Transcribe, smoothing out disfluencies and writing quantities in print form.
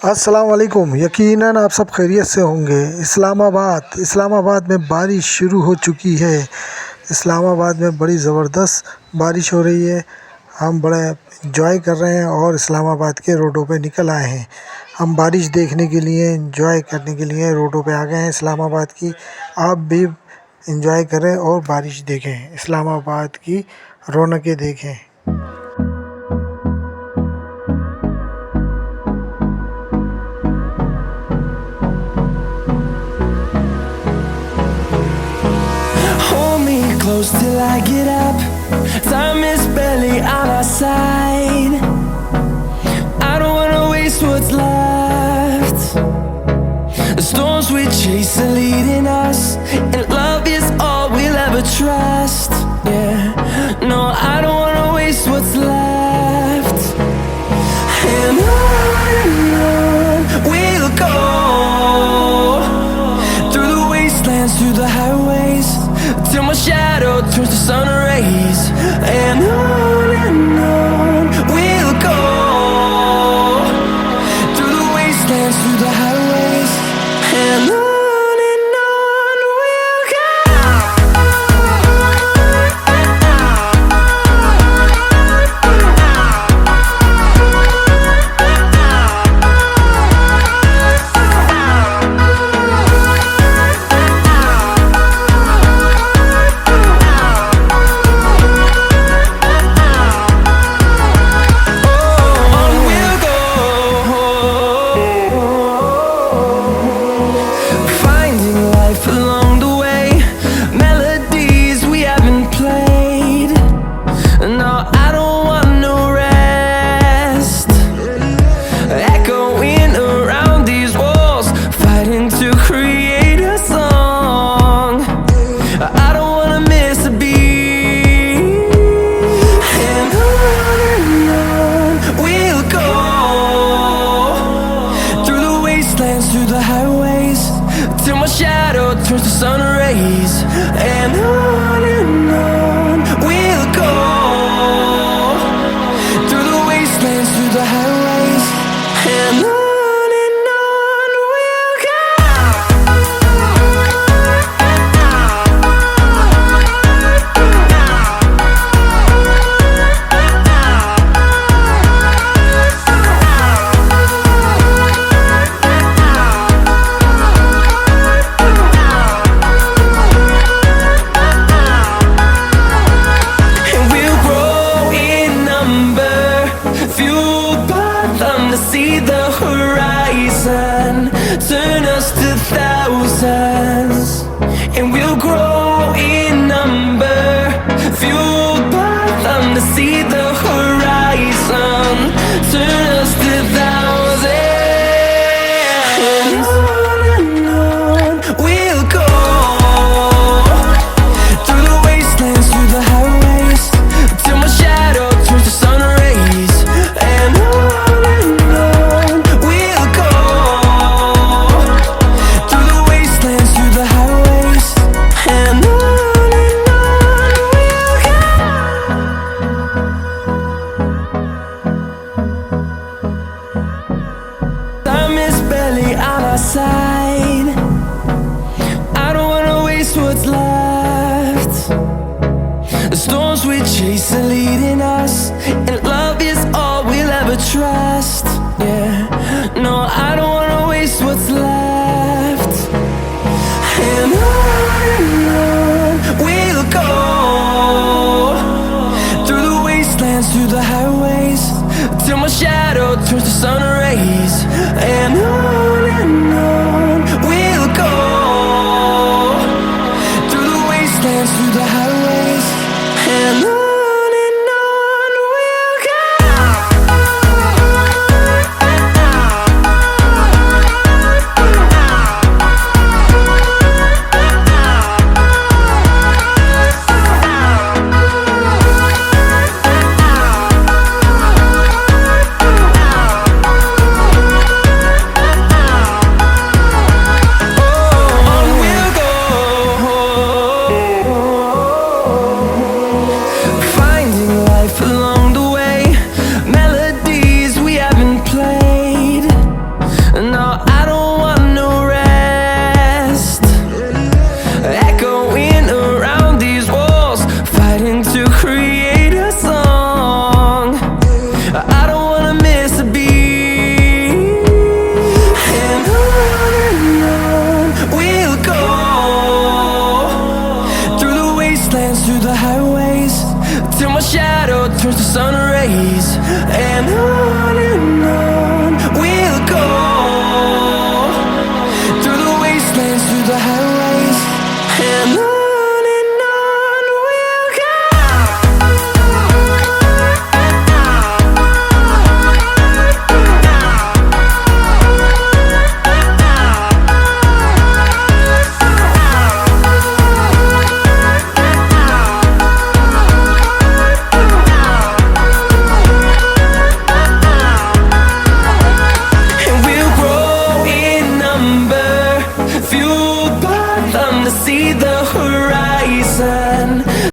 अस्सलाम वालेकुम। यकीनन आप सब खैरियत से होंगे। इस्लामाबाद में बारिश शुरू हो चुकी है। इस्लामाबाद में बड़ी ज़बरदस्त बारिश हो रही है। हम बड़ा एंजॉय कर रहे हैं और इस्लामाबाद के रोडों पे निकल आए हैं। हम बारिश देखने के लिए, एंजॉय करने के लिए रोडों पे आ गए हैं इस्लामाबाद की। आप भी एंजॉय करें और बारिश देखें, इस्लामाबाद की रौनकें देखें। Close till I get up. Time is barely on our side. I don't wanna waste what's left. The storms we chase are leading us, and love is all we'll ever trust. Yeah, no, I don't wanna waste what's left. And on we'll go, through the wastelands, through the highways, till my shadow turns to sun rays. And on we'll go, through the wastelands, through the highways. And on we'll go. Through the highways, till my shadow turns to sun rays. And on we'll go, through the wastelands, through the highways. And on we'll go. See the horizon, turn us to thousands, and we'll grow in number, fueled by them to see the horizon, turn us to thousands. And on we'll go, through the wastelands, through the highways, till my shadow turns to sun rays. And side, I don't wanna waste what's left. The storms we chase are leading us, and love is all we'll ever trust. Yeah, no, I don't wanna waste what's left. And on we'll go, through the wastelands, through the highways, till my shadow turns to sun rays. And on we'll go, through the wastelands, through the highways. And on we'll fueled by them to see the horizon.